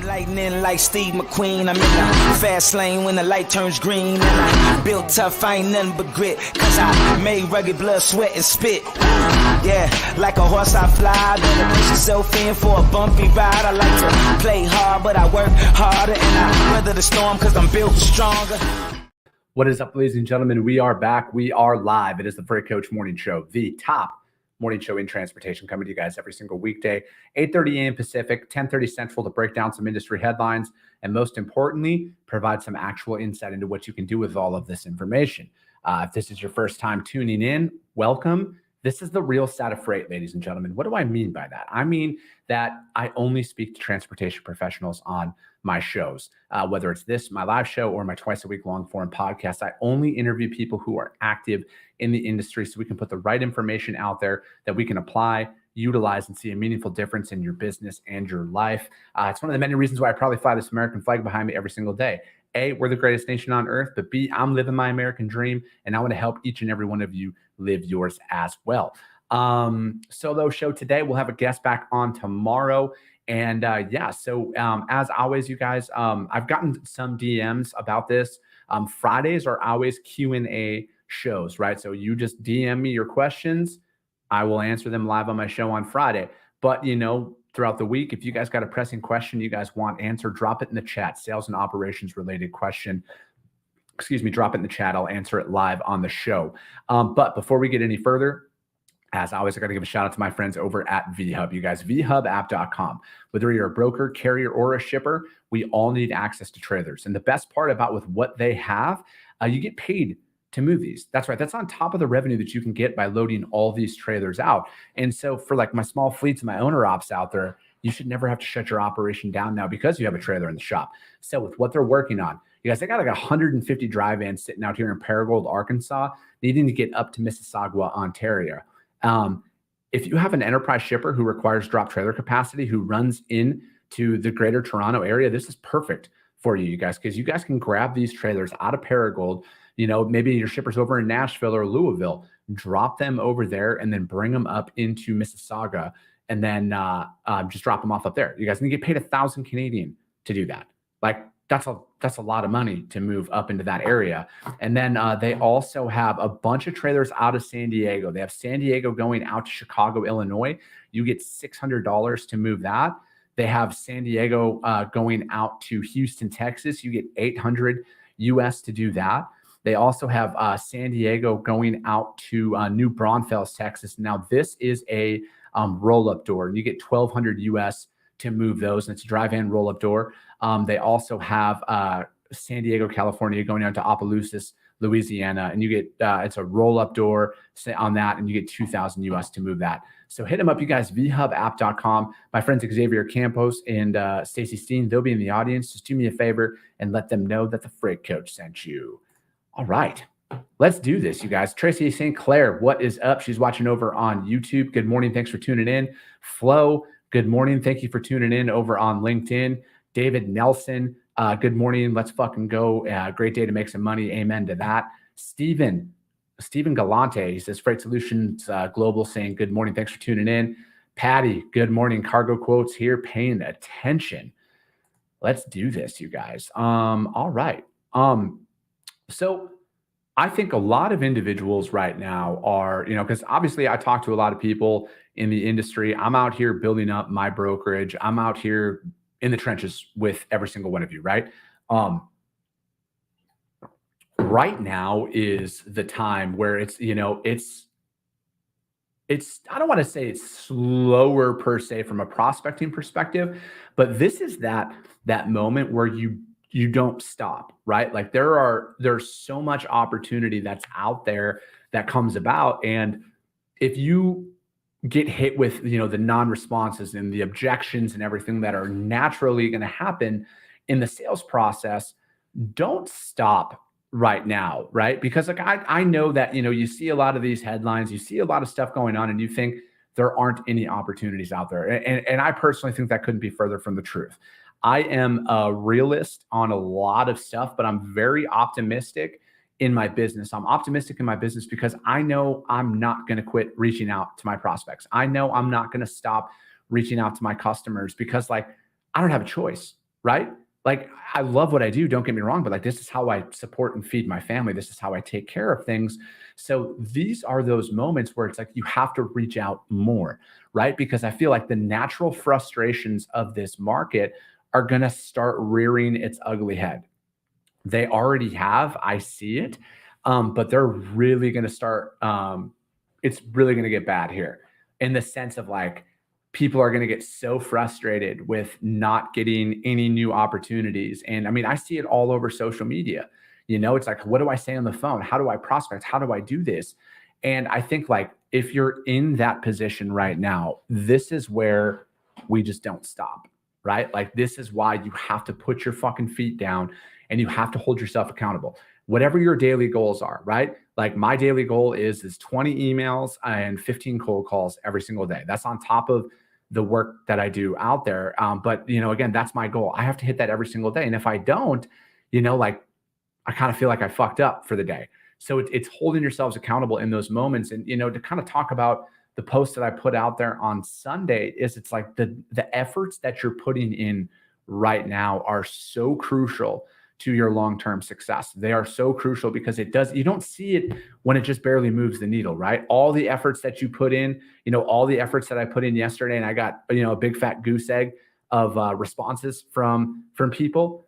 Lightning like Steve McQueen. I'm in the fast lane when the light turns green. And I built tough, I ain't nothing but grit. Cause I made rugged blood, sweat, and spit. Yeah, like a horse I fly. Better push yourself in for a bumpy ride. I like to play hard, but I work harder. And I weather the storm cause I'm built stronger. What is up, ladies and gentlemen? We are back. We are live. It is the Freight Coach Morning Show, the top morning show in transportation, coming to you guys every single weekday, 8:30 a.m. Pacific, 10:30 Central, to break down some industry headlines and, most importantly, provide some actual insight into what you can do with all of this information. If this is your first time tuning in, welcome. This is the real side of freight, ladies and gentlemen. What do I mean by that? I mean that I only speak to transportation professionals on my shows, whether it's this, my live show, or my twice-a-week long-form podcast. I only interview people who are active in the industry so we can put the right information out there that we can apply, utilize, and see a meaningful difference in your business and your life. It's one of the many reasons why I probably fly this American flag behind me every single day. A, we're the greatest nation on earth, but B, I'm living my American dream, and I want to help each and every one of you live yours as well. Solo show today. We'll have a guest back on tomorrow. And as always, you guys, I've gotten some DMs about this. Fridays are always Q&A shows, right? So you just DM me your questions. I will answer them live on my show on Friday. But, throughout the week, if you guys got a pressing question you guys want answered, drop it in the chat. Sales and operations related question. Drop it in the chat. I'll answer it live on the show. But before we get any further, as always, I got to give a shout out to my friends over at VHub. You guys, vhubapp.com. Whether you're a broker, carrier, or a shipper, we all need access to trailers. And the best part about with what they have, you get paid to move these. That's right. That's on top of the revenue that you can get by loading all these trailers out. And so for like my small fleets and my owner ops out there, you should never have to shut your operation down now because you have a trailer in the shop. So with what they're working on, you guys, they got like 150 dry vans sitting out here in Paragould, Arkansas, needing to get up to Mississauga, Ontario. If you have an enterprise shipper who requires drop trailer capacity, who runs into the greater Toronto area, this is perfect for you guys, because you guys can grab these trailers out of Paragould. Maybe your shipper's over in Nashville or Louisville, drop them over there and then bring them up into Mississauga and then just drop them off up there. You guys can get paid 1,000 Canadian to do that. Like that's a lot of money to move up into that area. And then they also have a bunch of trailers out of San Diego. They have San Diego going out to Chicago, Illinois. You get $600 to move that. They have San Diego going out to Houston, Texas. You get $800 US to do that. They also have San Diego going out to New Braunfels, Texas. Now, this is a roll-up door, and you get $1,200 US to move those, and it's a drive-in roll-up door. They also have San Diego, California, going down to Opelousas, Louisiana, and you get it's a roll-up door on that, and you get $2,000 US to move that. So hit them up, you guys, vhubapp.com. My friends Xavier Campos and Stacy Steen, they'll be in the audience. Just do me a favor and let them know that the Freight Coach sent you. All right, let's do this, you guys. Tracy St. Clair, what is up? She's watching over on YouTube. Good morning. Thanks for tuning in. Flo, good morning. Thank you for tuning in over on LinkedIn. David Nelson, good morning. Let's fucking go. Great day to make some money. Amen to that. Stephen Galante, he says Freight Solutions Global, saying good morning. Thanks for tuning in. Patty, good morning. Cargo Quotes here, paying attention. Let's do this, you guys. All right. So I think a lot of individuals right now are, because obviously I talk to a lot of people in the industry. I'm out here building up my brokerage. I'm out here in the trenches with every single one of you, right? Right now is the time where it's, I don't want to say it's slower per se from a prospecting perspective, but this is that moment where you don't stop, right? Like there's so much opportunity that's out there that comes about. And if you get hit with, the non-responses and the objections and everything that are naturally going to happen in the sales process, don't stop right now, right? Because like I know that, you see a lot of these headlines, you see a lot of stuff going on and you think there aren't any opportunities out there. And I personally think that couldn't be further from the truth. I am a realist on a lot of stuff, but I'm very optimistic in my business. I'm optimistic in my business because I know I'm not going to quit reaching out to my prospects. I know I'm not going to stop reaching out to my customers because I don't have a choice. right? Like, I love what I do, don't get me wrong, but like, this is how I support and feed my family. This is how I take care of things. So these are those moments where it's like, you have to reach out more, right? Because I feel like the natural frustrations of this market are going to start rearing its ugly head. They already have, I see it. But they're really going to start, it's really going to get bad here in the sense of like, people are going to get so frustrated with not getting any new opportunities. And I mean, I see it all over social media. It's like, what do I say on the phone? How do I prospect? How do I do this? And I think like, if you're in that position right now, this is where we just don't stop, right? Like, this is why you have to put your fucking feet down and you have to hold yourself accountable. Whatever your daily goals are, right? Like, my daily goal is 20 emails and 15 cold calls every single day. That's on top of the work that I do out there. But again, that's my goal. I have to hit that every single day. And if I don't, like, I kind of feel like I fucked up for the day. So it's holding yourselves accountable in those moments. And, to kind of talk about the post that I put out there on Sunday is, it's like the efforts that you're putting in right now are so crucial to your long-term success. They are so crucial because you don't see it when it just barely moves the needle, right? All the efforts that you put in, all the efforts that I put in yesterday, and I got, a big fat goose egg of responses from people,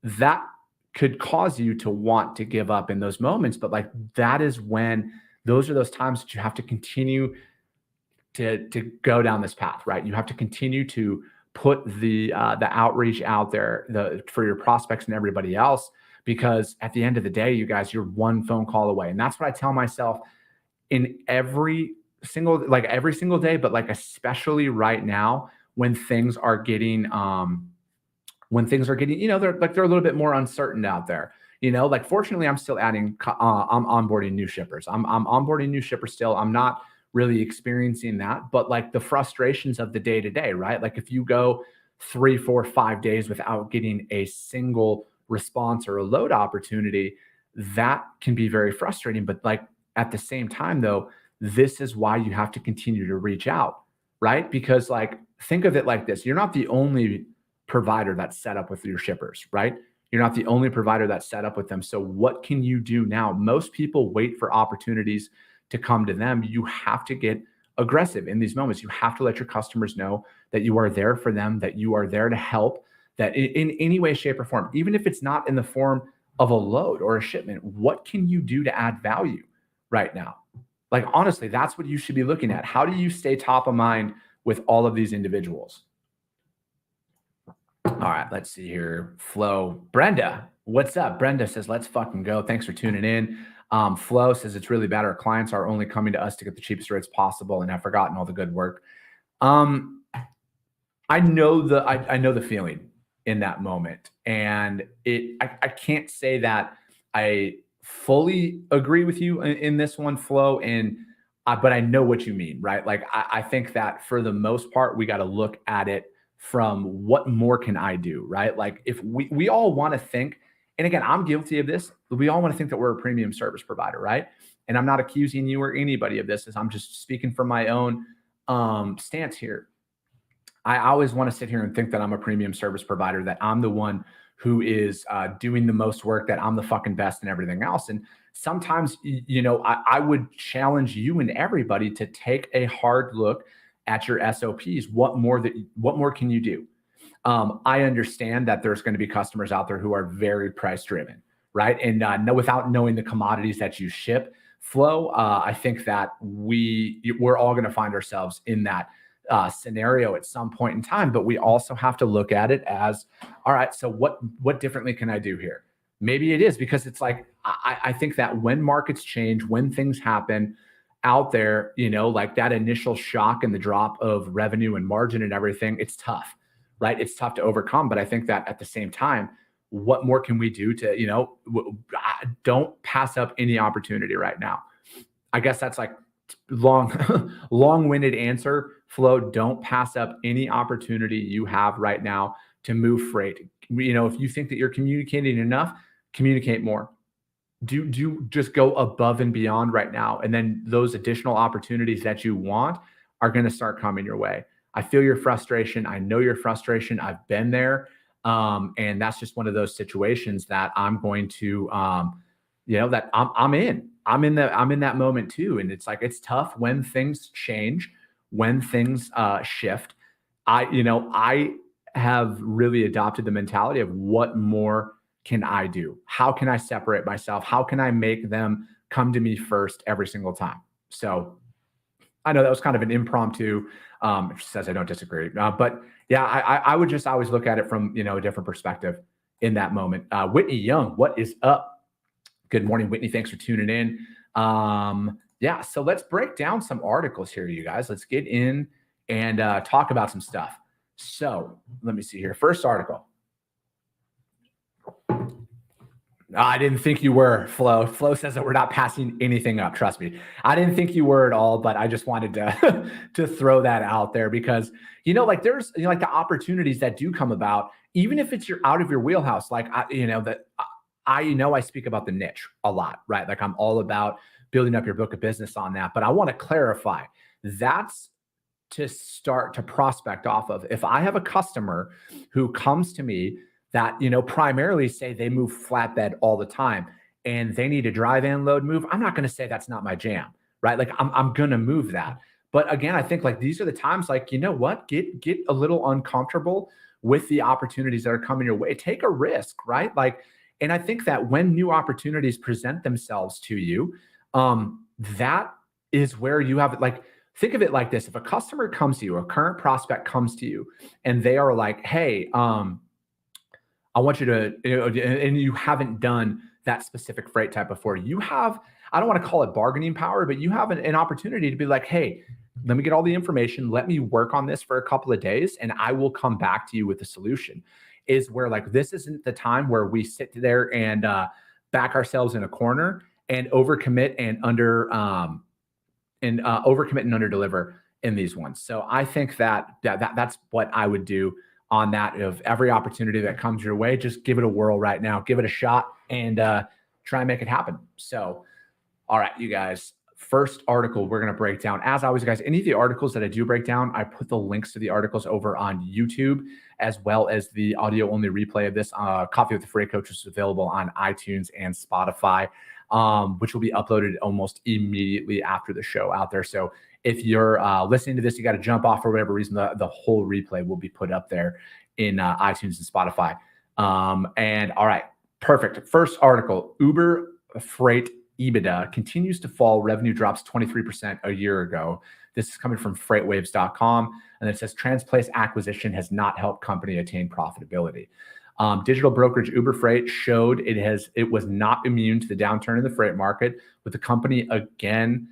that could cause you to want to give up in those moments. But like, those are those times that you have to continue to go down this path, right? You have to continue to put the outreach out there for your prospects and everybody else, because at the end of the day, you guys, you're one phone call away. And that's what I tell myself in every single day, but like, especially right now when things are getting, they're a little bit more uncertain out there. Like, fortunately, I'm still I'm onboarding new shippers. I'm onboarding new shippers still. I'm not really experiencing that, but like, the frustrations of the day to day, right? Like, if you go 3, 4, 5 days without getting a single response or a load opportunity, that can be very frustrating. But like, at the same time though, this is why you have to continue to reach out, right? Because like, think of it like this. You're not the only provider that's set up with your shippers, right? You're not the only provider that's set up with them. So what can you do now? Most people wait for opportunities to come to them. You have to get aggressive in these moments. You have to let your customers know that you are there for them, that you are there to help, that in any way, shape, or form, even if it's not in the form of a load or a shipment, what can you do to add value right now? Like, honestly, that's what you should be looking at. How do you stay top of mind with all of these individuals? All right, let's see here. Flo, Brenda, what's up? Brenda says, let's fucking go. Thanks for tuning in. Flo says, it's really bad. Our clients are only coming to us to get the cheapest rates possible and have forgotten all the good work. I know the feeling in that moment. And I can't say that I fully agree with you in this one, Flo. But I know what you mean, right? Like, I think that for the most part, we got to look at it from what more can I do, right? Like, if we all want to think, and again, I'm guilty of this, we all want to think that we're a premium service provider, right? And I'm not accusing you or anybody of this, as I'm just speaking from my own stance here. I always want to sit here and think that I'm a premium service provider, that I'm the one who is doing the most work, that I'm the fucking best and everything else. And sometimes, I would challenge you and everybody to take a hard look at your SOPs. What more can you do? I understand that there's going to be customers out there who are very price driven, right? And without knowing the commodities that you ship, Flo, I think that we're all going to find ourselves in that scenario at some point in time. But we also have to look at it as, all right, so what differently can I do here? Maybe it is because it's like, I think that when markets change, when things happen out there, like that initial shock and the drop of revenue and margin and everything, it's tough, right? It's tough to overcome. But I think that at the same time, what more can we do to, don't pass up any opportunity right now? I guess that's like long-winded answer, Flo. Don't pass up any opportunity you have right now to move freight. If you think that you're communicating enough, communicate more. Do just go above and beyond right now. And then those additional opportunities that you want are going to start coming your way. I feel your frustration. I know your frustration. I've been there. And that's just one of those situations that I'm going to, that I'm in. I'm in that moment too. And it's like, it's tough when things change, when things shift. I have really adopted the mentality of what more can I do? How can I separate myself? How can I make them come to me first every single time? So I know that was kind of an impromptu, if she says I don't disagree. But yeah, I would just always look at it from, a different perspective in that moment. Whitney Young, what is up? Good morning, Whitney. Thanks for tuning in. Yeah, so let's break down some articles here, you guys. Let's get in and talk about some stuff. So let me see here. First article. I didn't think you were, Flo. Flo says that we're not passing anything up. Trust me. I didn't think you were at all, but I just wanted to, to throw that out there because, there's, like the opportunities that do come about, even if you're out of your wheelhouse. Like, I speak about the niche a lot, right? Like I'm all about building up your book of business on that, but I want to clarify that's to start to prospect off of. If I have a customer who comes to me that, primarily say they move flatbed all the time and they need a drive and load move, I'm not going to say that's not my jam, right? Like I'm going to move that. But again, I think like these are the times like, get a little uncomfortable with the opportunities that are coming your way. Take a risk, right? Like, and I think that when new opportunities present themselves to you, that is where you have, like, think of it like this. If a customer comes to you, a current prospect comes to you and they are like, hey, I want you to, and you haven't done that specific freight type before, you have, I don't want to call it bargaining power, but you have an opportunity to be like, hey, let me get all the information. Let me work on this for a couple of days and I will come back to you with a solution. Is where like, this isn't the time where we sit there and back ourselves in a corner and overcommit and undercommit and underdeliver in these ones. So I think that's what I would do on that. Of every opportunity that comes your way, just give it a whirl right now, give it a shot and try and make it happen. So, all right, you guys, first article we're going to break down. As always, guys, any of the articles that I do break down, I put the links to the articles over on YouTube, as well as the audio only replay of this. Coffee with the Freight Coach is available on iTunes and Spotify, which will be uploaded almost immediately after the show out there. So if you're listening to this, you got to jump off for whatever reason, the whole replay will be put up there in iTunes and Spotify. And all right, perfect. First article, Uber Freight EBITDA continues to fall. Revenue drops 23% a year ago. This is coming from freightwaves.com. And it says Transplace acquisition has not helped company attain profitability. Digital brokerage Uber Freight showed it was not immune to the downturn in the freight market, with the company again.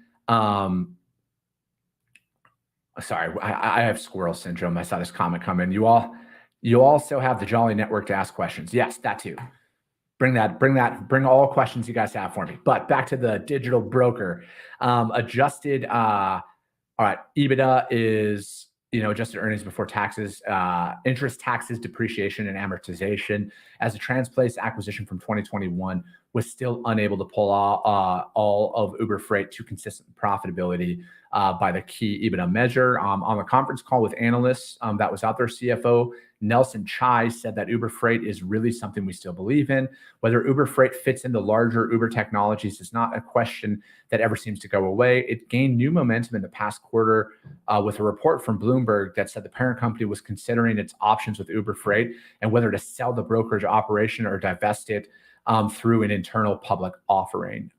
Sorry, I have squirrel syndrome. I saw this comment come in. You also have the Jolly Network to ask questions. Yes, that too. Bring all questions you guys have for me. But back to the digital broker. Adjusted, all right, EBITDA is, adjusted earnings before taxes, interest, taxes, depreciation, and amortization, as the Transplace acquisition from 2021 was still unable to pull all of Uber Freight to consistent profitability by the key EBITDA measure. On the conference call with analysts that was out there, CFO Nelson Chai said that Uber Freight is really something we still believe in. Whether Uber Freight fits into larger Uber technologies is not a question that ever seems to go away. It gained new momentum in the past quarter with a report from Bloomberg that said the parent company was considering its options with Uber Freight and whether to sell the brokerage operation or divest it through an internal public offering,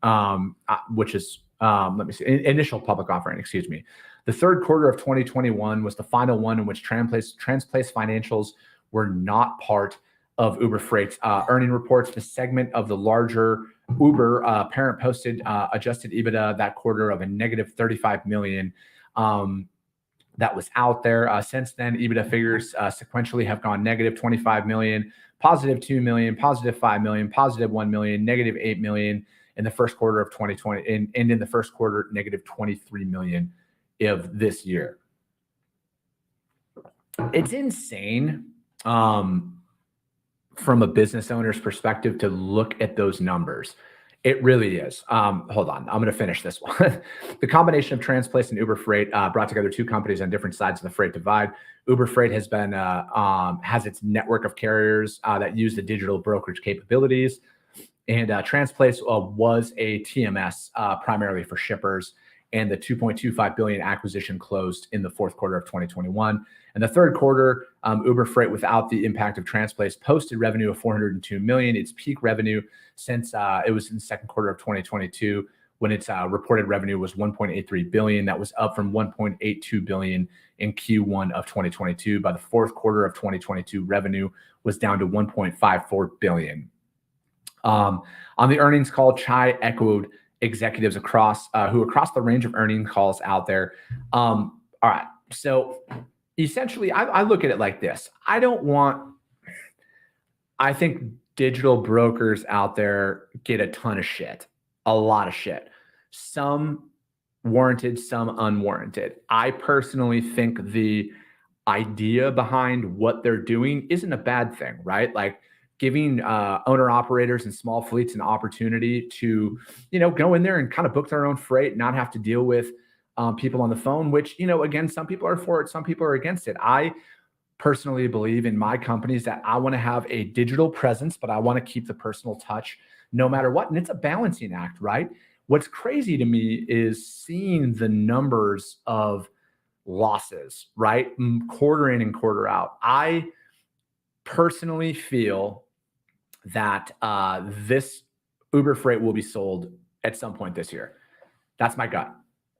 which is, let me see, initial public offering, excuse me. The third quarter of 2021 was the final one in which Transplace financials were not part of Uber Freight's earning reports. The segment of the larger Uber parent posted adjusted EBITDA that quarter of a negative 35 million. That was out there. Since then, EBITDA figures sequentially have gone negative 25 million, positive 2 million, positive 5 million, positive 1 million, negative 8 million in the first quarter of 2020, and in the first quarter, negative 23 million of this year. It's insane from a business owner's perspective to look at those numbers It really is. Hold on. I'm going to finish this one. The combination of Transplace and Uber Freight brought together two companies on different sides of the freight divide. Uber Freight has been has its network of carriers that use the digital brokerage capabilities, and Transplace was a TMS primarily for shippers. And the 2.25 billion acquisition closed in the fourth quarter of 2021. And the third quarter, Uber Freight, without the impact of Transplace, posted revenue of 402 million. Its peak revenue since it was in the second quarter of 2022, when its reported revenue was 1.83 billion. That was up from 1.82 billion in Q1 of 2022. By the fourth quarter of 2022, revenue was down to 1.54 billion. On the earnings call, Chai echoed executives across the range of earnings calls out there. All right. So essentially, I look at it like this. I think digital brokers out there get a ton of shit, a lot of shit. Some warranted, some unwarranted. I personally think the idea behind what they're doing isn't a bad thing, right? Like, giving owner operators and small fleets an opportunity to, go in there and kind of book their own freight, not have to deal with people on the phone, which, again, some people are for it, some people are against it. I personally believe in my companies that I want to have a digital presence, but I want to keep the personal touch no matter what. And it's a balancing act, right? What's crazy to me is seeing the numbers of losses, right? Quarter in and quarter out. I personally feel that this Uber Freight will be sold at some point this year. That's my gut.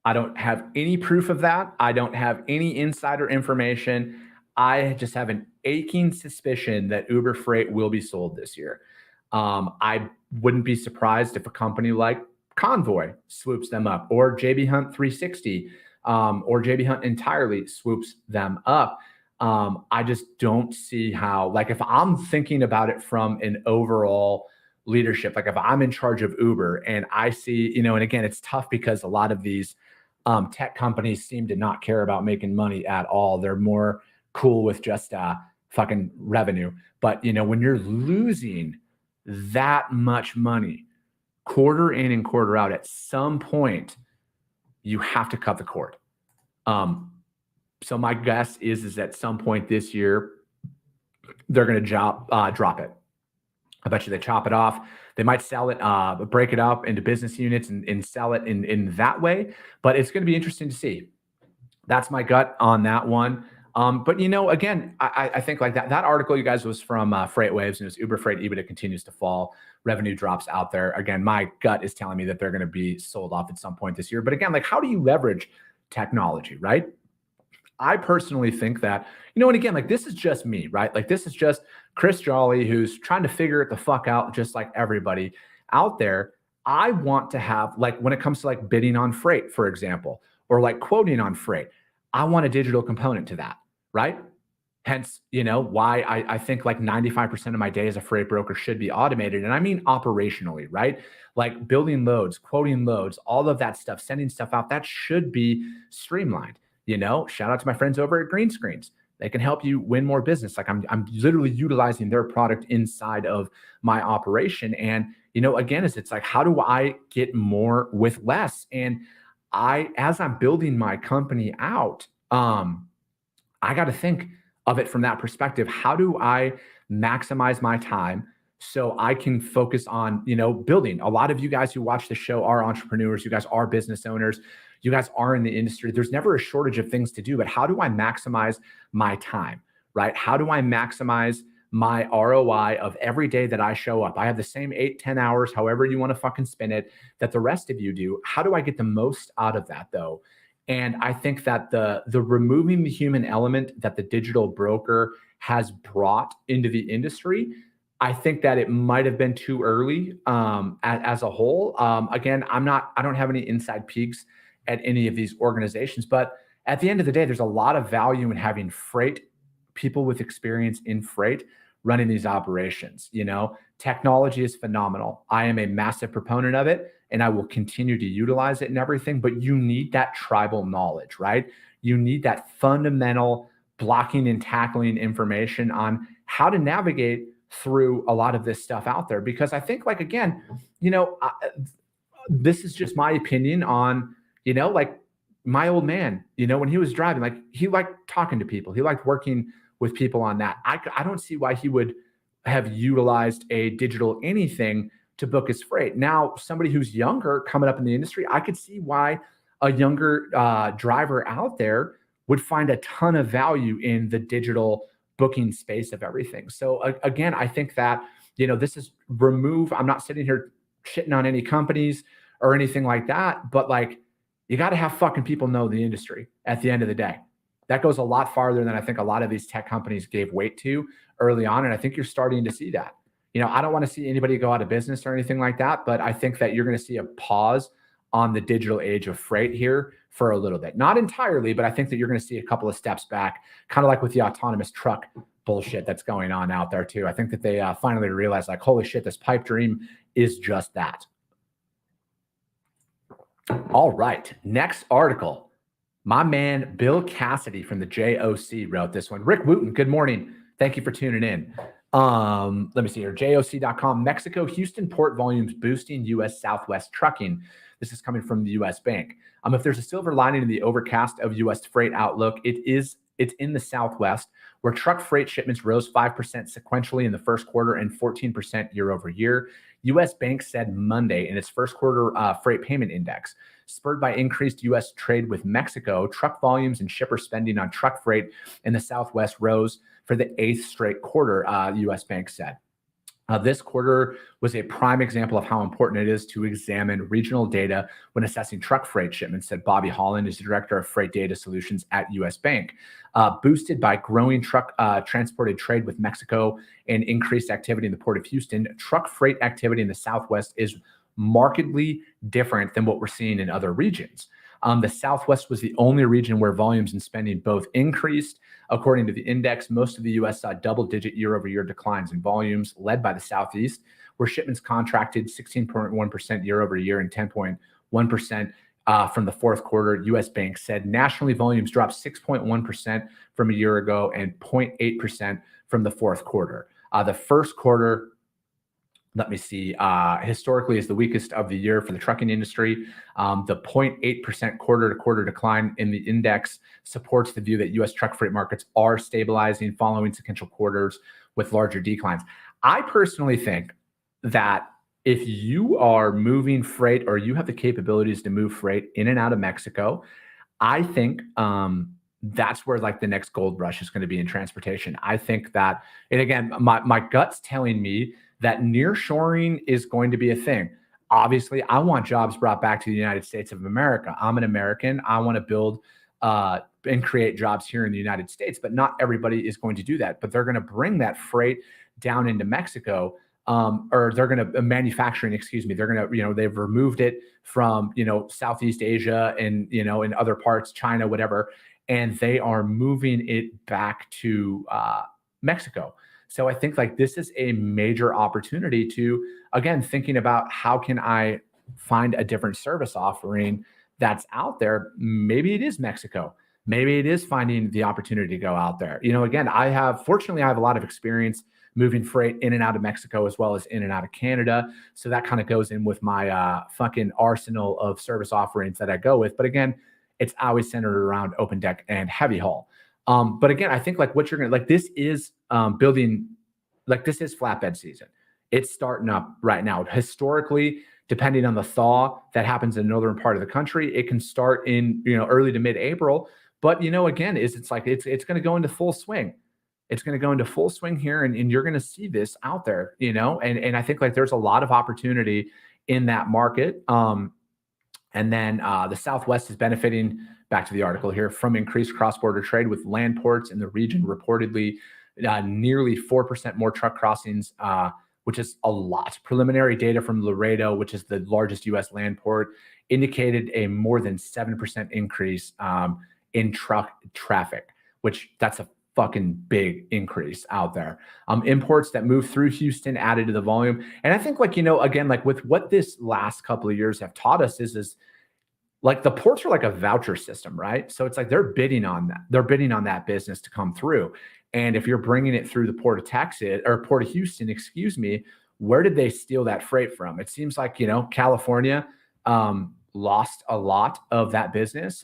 I don't have any proof of that. I don't have any insider information. I just have an aching suspicion that Uber Freight will be sold this year. I wouldn't be surprised if a company like Convoy swoops them up, or JB Hunt 360, or JB Hunt entirely swoops them up. I just don't see how, like, if I'm thinking about it from an overall leadership, like if I'm in charge of Uber and I see, and again, it's tough because a lot of these tech companies seem to not care about making money at all. They're more cool with just fucking revenue. But, when you're losing that much money quarter in and quarter out, at some point, you have to cut the cord. So my guess is at some point this year, they're going to drop it. I bet you they chop it off. They might sell it, break it up into business units and sell it in that way. But it's going to be interesting to see. That's my gut on that one. But, again, I think like that article, you guys, was from FreightWaves, and it was Uber Freight EBITDA continues to fall. Revenue drops out there. Again, my gut is telling me that they're going to be sold off at some point this year. But again, like, how do you leverage technology, right? I personally think that, and again, like, this is just me, right? Like, this is just Chris Jolly, who's trying to figure it the fuck out, just like everybody out there. I want to have, like, when it comes to like bidding on freight, for example, or like quoting on freight, I want a digital component to that, right? Hence, why I think like 95% of my day as a freight broker should be automated. And I mean operationally, right? Like building loads, quoting loads, all of that stuff, sending stuff out, that should be streamlined. Shout out to my friends over at Green Screens. They can help you win more business. Like, I'm literally utilizing their product inside of my operation. And, again, it's like, how do I get more with less? And as I'm building my company out, I got to think of it from that perspective. How do I maximize my time so I can focus on, building? A lot of you guys who watch the show are entrepreneurs. You guys are business owners. You guys are in the industry. There's never a shortage of things to do, but how do I maximize my time, right? How do I maximize my ROI of every day that I show up? I have the same 8-10 hours, however you want to fucking spin it, that the rest of you do. How do I get the most out of that, though? And I think that the removing the human element that the digital broker has brought into the industry, I think that it might have been too early as a whole. Again, I don't have any inside peeks at any of these organizations, but at the end of the day, there's a lot of value in having freight people with experience in freight running these operations. Technology is phenomenal. I am a massive proponent of it, and I will continue to utilize it and everything, but you need that tribal knowledge, right? You need that fundamental blocking and tackling information on how to navigate through a lot of this stuff out there, because I think, like, again, this is just my opinion on, like, my old man, when he was driving, like, he liked talking to people. He liked working with people on that. I don't see why he would have utilized a digital anything to book his freight. Now, somebody who's younger coming up in the industry, I could see why a younger driver out there would find a ton of value in the digital booking space of everything. So again, I think that, this is I'm not sitting here shitting on any companies or anything like that, but like, you got to have fucking people know the industry at the end of the day. That goes a lot farther than I think a lot of these tech companies gave weight to early on. And I think you're starting to see that. I don't want to see anybody go out of business or anything like that, but I think that you're going to see a pause on the digital age of freight here for a little bit. Not entirely, but I think that you're going to see a couple of steps back, kind of like with the autonomous truck bullshit that's going on out there too. I think that they finally realized, like, holy shit, this pipe dream is just that. All right, next article. My man Bill Cassidy from the JOC wrote this one. Rick Wooten, good morning. Thank you for tuning in. Let me see here. JOC.com. Mexico Houston port volumes boosting U.S. Southwest trucking. This is coming from the U.S. Bank. If there's a silver lining in the overcast of U.S. freight outlook, it's in the Southwest, where truck freight shipments rose 5% sequentially in the first quarter and 14% year over year. U.S. Bank said Monday in its first quarter freight payment index, spurred by increased U.S. trade with Mexico, truck volumes and shipper spending on truck freight in the Southwest rose for the 8th straight quarter, U.S. Bank said. This quarter was a prime example of how important it is to examine regional data when assessing truck freight shipments, said Bobby Holland, is the director of freight data solutions at U.S. Bank. Boosted by growing truck transported trade with Mexico and increased activity in the Port of Houston, truck freight activity in the Southwest is markedly different than what we're seeing in other regions. The Southwest was the only region where volumes and spending both increased. According to the index, most of the U.S. saw double-digit year-over-year declines in volumes, led by the Southeast, where shipments contracted 16.1% year-over-year and 10.1% from the fourth quarter. U.S. Bank said nationally volumes dropped 6.1% from a year ago and 0.8% from the fourth quarter. The first quarter, let me see, historically is the weakest of the year for the trucking industry. The 0.8% quarter-to-quarter decline in the index supports the view that U.S. truck freight markets are stabilizing following sequential quarters with larger declines. I personally think that if you are moving freight or you have the capabilities to move freight in and out of Mexico, I think that's where, like, the next gold rush is going to be in transportation. I think that, and again, my gut's telling me that nearshoring is going to be a thing. Obviously, I want jobs brought back to the United States of America. I'm an American. I want to build and create jobs here in the United States, but not everybody is going to do that. But they're going to bring that freight down into Mexico, or they're going to manufacturing, excuse me. They're going to, they've removed it from, Southeast Asia and, in other parts, China, whatever, and they are moving it back to Mexico. So I think, like, this is a major opportunity to, again, thinking about how can I find a different service offering that's out there. Maybe it is Mexico. Maybe it is finding the opportunity to go out there. Again, fortunately, I have a lot of experience moving freight in and out of Mexico as well as in and out of Canada. So that kind of goes in with my fucking arsenal of service offerings that I go with. But again, it's always centered around open deck and heavy haul. But again, I think, like, what you're going to, like, this is building, like, this is flatbed season. It's starting up right now. Historically, depending on the thaw that happens in the northern part of the country, it can start in, early to mid-April. But, again, it's going to go into full swing. It's going to go into full swing here, and you're going to see this out there, and I think, like, there's a lot of opportunity in that market. And then the Southwest is benefiting, back to the article here, from increased cross-border trade with land ports in the region, reportedly nearly 4% more truck crossings, which is a lot. Preliminary data from Laredo, which is the largest U.S. land port, indicated a more than 7% increase in truck traffic, which that's a fucking big increase out there. Imports that move through Houston added to the volume. And I think, like, again, like, with what this last couple of years have taught us is like, the ports are like a voucher system, right? So it's like they're bidding on that. They're bidding on that business to come through. And if you're bringing it through the Port of Texas or Port of Houston, excuse me, where did they steal that freight from? It seems like, California lost a lot of that business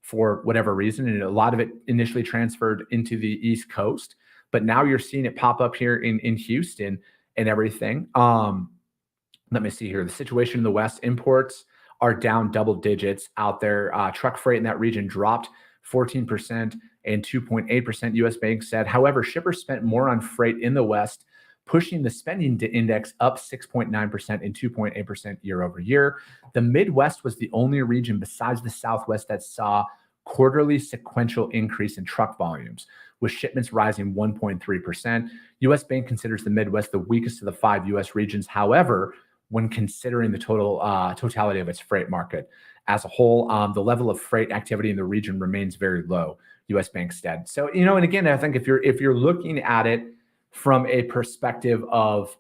for whatever reason. And a lot of it initially transferred into the East Coast, but now you're seeing it pop up here in Houston and everything. Let me see here. The situation in the West, imports are down double digits out there. Truck freight in that region dropped 14% and 2.8%, U.S. Bank said. However, shippers spent more on freight in the West, pushing the spending index up 6.9% and 2.8% year over year. The Midwest was the only region besides the Southwest that saw quarterly sequential increase in truck volumes, with shipments rising 1.3%. U.S. Bank considers the Midwest the weakest of the 5 U.S. regions. However, when considering the totality of its freight market as a whole, the level of freight activity in the region remains very low, U.S. Bank said. So, and again, I think if you're looking at it from a perspective of,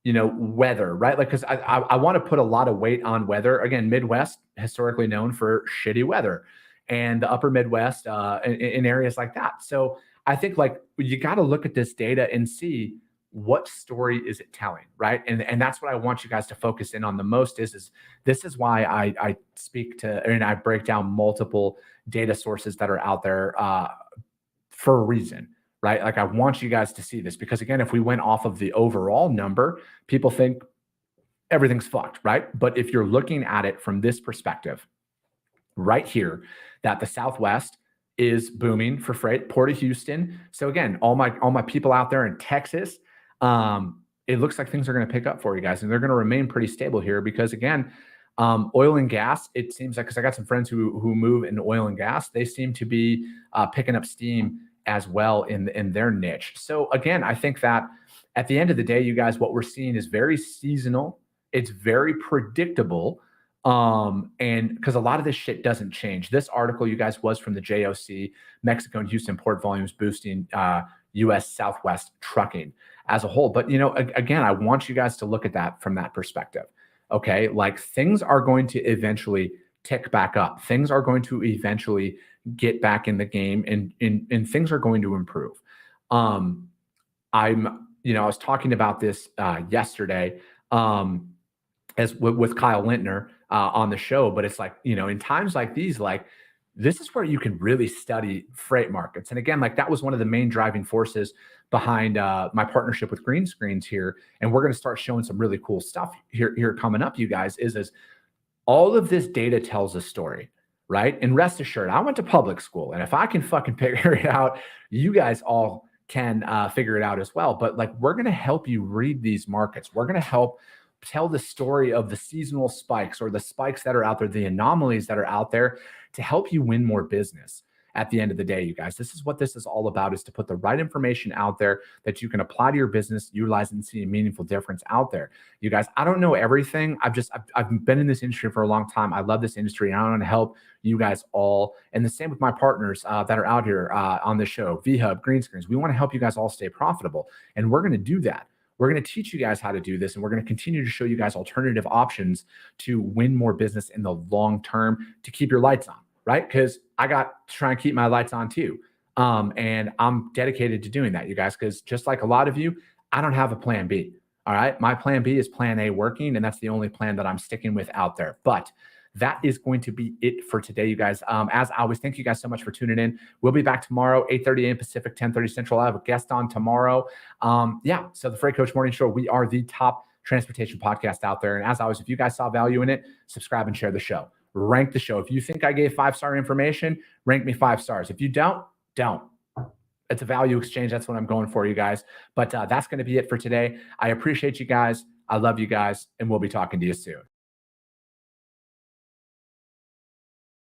weather, right? Like, because I want to put a lot of weight on weather. Again, Midwest, historically known for shitty weather, and the upper Midwest in areas like that. So I think you got to look at this data and see what story is it telling, right? And that's what I want you guys to focus in on the most is this is why I speak to, and I break down multiple data sources that are out there for a reason, right? Like, I want you guys to see this, because again, if we went off of the overall number, people think everything's fucked, right? But if you're looking at it from this perspective right here, that the Southwest is booming for freight, Port of Houston. So again, all my people out there in Texas, it looks like things are going to pick up for you guys, and they're going to remain pretty stable here because again, oil and gas, it seems like, because I got some friends who move in oil and gas, they seem to be picking up steam as well in their niche. So again, I think that at the end of the day, you guys, what we're seeing is very seasonal. It's very predictable. And because a lot of this shit doesn't change. This article, you guys, was from the JOC, Mexico and Houston port volumes boosting U.S. Southwest trucking as a whole. But, again, I want you guys to look at that from that perspective. Okay. Like, things are going to eventually tick back up. Things are going to eventually get back in the game, and things are going to improve. I was talking about this yesterday as with Kyle Lintner on the show, but it's like, in times like these, like, this is where you can really study freight markets. And again, like, that was one of the main driving forces behind my partnership with Green Screens here. And we're going to start showing some really cool stuff here coming up, you guys, is all of this data tells a story, right? And rest assured, I went to public school, and if I can fucking figure it out, you guys all can figure it out as well. But like, we're going to help you read these markets. We're going to help tell the story of the seasonal spikes, or the spikes that are out there, the anomalies that are out there, to help you win more business. At the end of the day, you guys, this is what this is all about, is to put the right information out there that you can apply to your business, utilize, and see a meaningful difference out there. You guys, I don't know everything. I've been in this industry for a long time. I love this industry, and I want to help you guys all. And the same with my partners that are out here on the show, VHub, Green Screens. We want to help you guys all stay profitable, and we're going to do that. We're going to teach you guys how to do this, and we're going to continue to show you guys alternative options to win more business in the long term, to keep your lights on, right? Because I got to try and keep my lights on too. And I'm dedicated to doing that, you guys, because just like a lot of you, I don't have a plan B. All right. My plan B is plan A working, and that's the only plan that I'm sticking with out there. But that is going to be it for today, you guys. As always, thank you guys so much for tuning in. We'll be back tomorrow, 8:30 a.m. Pacific, 10:30 Central. I have a guest on tomorrow. So the Freight Coach Morning Show, we are the top transportation podcast out there. And as always, if you guys saw value in it, subscribe and share the show. Rank the show. If you think I gave 5-star information, rank me 5 stars. If you don't. It's a value exchange. That's what I'm going for, you guys. But that's going to be it for today. I appreciate you guys. I love you guys, and we'll be talking to you soon.